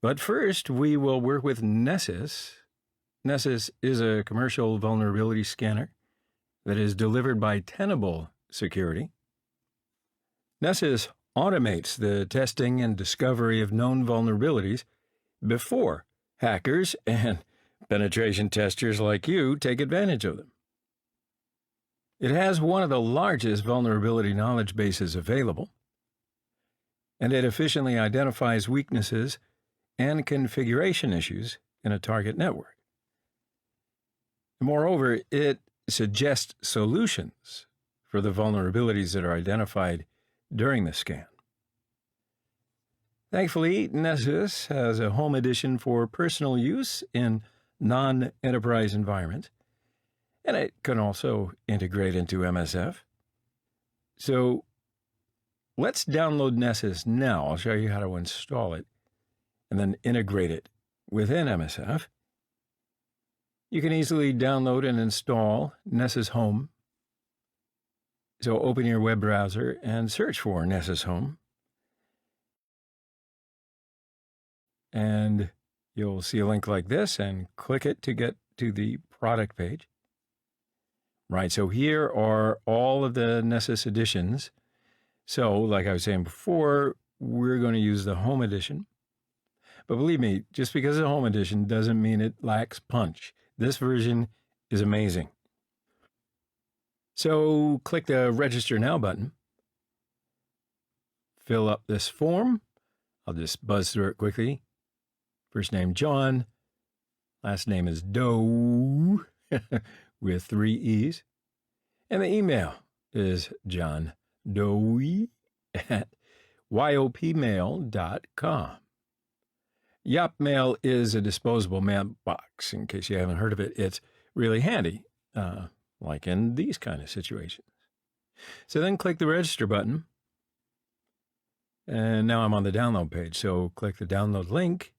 But first, we will work with Nessus. Nessus is a commercial vulnerability scanner that is delivered by Tenable Security. Nessus automates the testing and discovery of known vulnerabilities before hackers and penetration testers like you take advantage of them. It has one of the largest vulnerability knowledge bases available, and it efficiently identifies weaknesses and configuration issues in a target network. Moreover, it suggests solutions for the vulnerabilities that are identified during the scan. Thankfully, Nessus has a home edition for personal use in non-enterprise environments, and it can also integrate into MSF. So let's download Nessus now. I'll show you how to install it and then integrate it within MSF. You can easily download and install Nessus Home. So open your web browser and search for Nessus Home. And you'll see a link like this and click it to get to the product page. Right, so here are all of the Nessus editions. So, like I was saying before, we're going to use the Home Edition. But believe me, just because it's a Home Edition doesn't mean it lacks punch. This version is amazing. So click the Register Now button. Fill up this form. I'll just buzz through it quickly. First name, John. Last name is Doe with 3 E's. And the email is johndoe@yopmail.com. Yopmail is a disposable mailbox. In case you haven't heard of it, it's really handy. Like in these kind of situations. So then click the register button. And now I'm on the download page. So click the download link.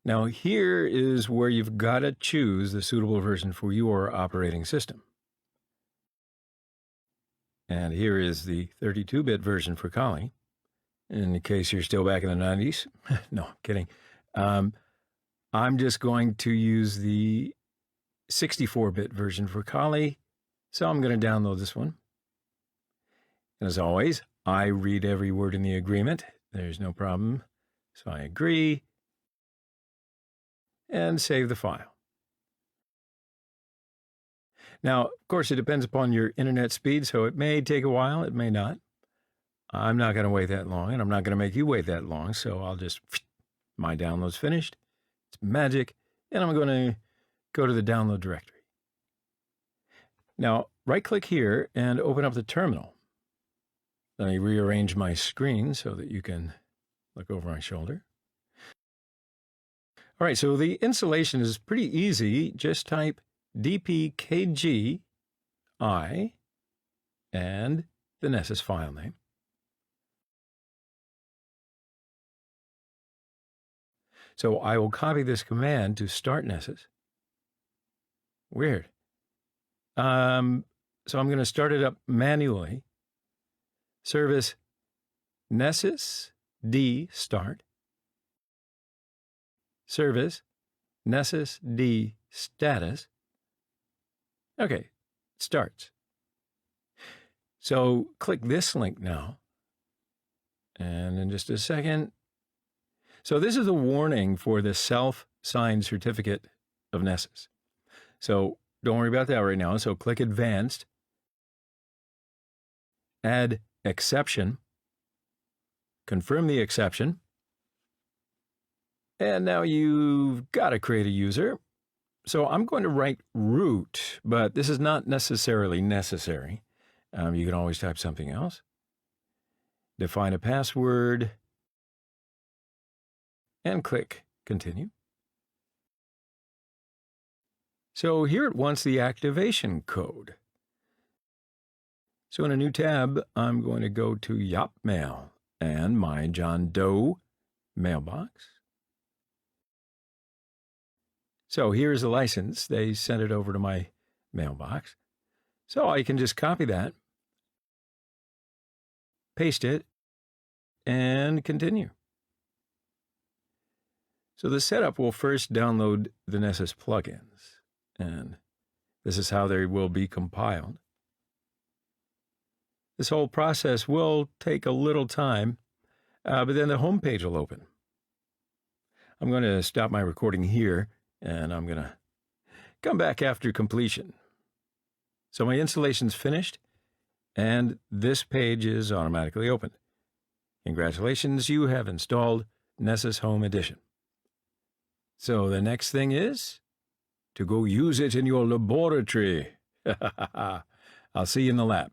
Now here is where you've got to choose the suitable version for your operating system. And here is the 32-bit version for Kali. In case you're still back in the 90s. No, I'm kidding. I'm just going to use the 64-bit version for Kali, so I'm going to download this one. And as always, I read every word in the agreement. There's no problem. So I agree and save the file. Now, of course, it depends upon your internet speed, so it may take a while, it may not. I'm not going to wait that long, and I'm not going to make you wait that long, so I'll just, my download's finished. It's magic, and I'm going to go to the download directory. Now, right-click here and open up the terminal. Let me rearrange my screen so that you can look over my shoulder. All right, so the installation is pretty easy. Just type dpkgi and the Nessus file name. So I will copy this command to start Nessus. Weird. So I'm going to start it up manually. Service Nessus D start. Service Nessus D status. Okay, it starts. So click this link now. And in just a second. So this is a warning for the self-signed certificate of Nessus. So don't worry about that right now. So click Advanced. Add exception. Confirm the exception. And now you've got to create a user. So I'm going to write root, but this is not necessarily necessary. You can always type something else. Define a password. And click Continue. So here it wants the activation code. So in a new tab, I'm going to go to Yopmail and my John Doe mailbox. So here's the license. They sent it over to my mailbox. So I can just copy that, paste it, and continue. So the setup will first download the Nessus plugins, and this is how they will be compiled. This whole process will take a little time, but then the home page will open. I'm going to stop my recording here, and I'm going to come back after completion. So my installation's finished, and this page is automatically opened. Congratulations, you have installed Nessus Home Edition. So the next thing is to go use it in your laboratory. I'll see you in the lab.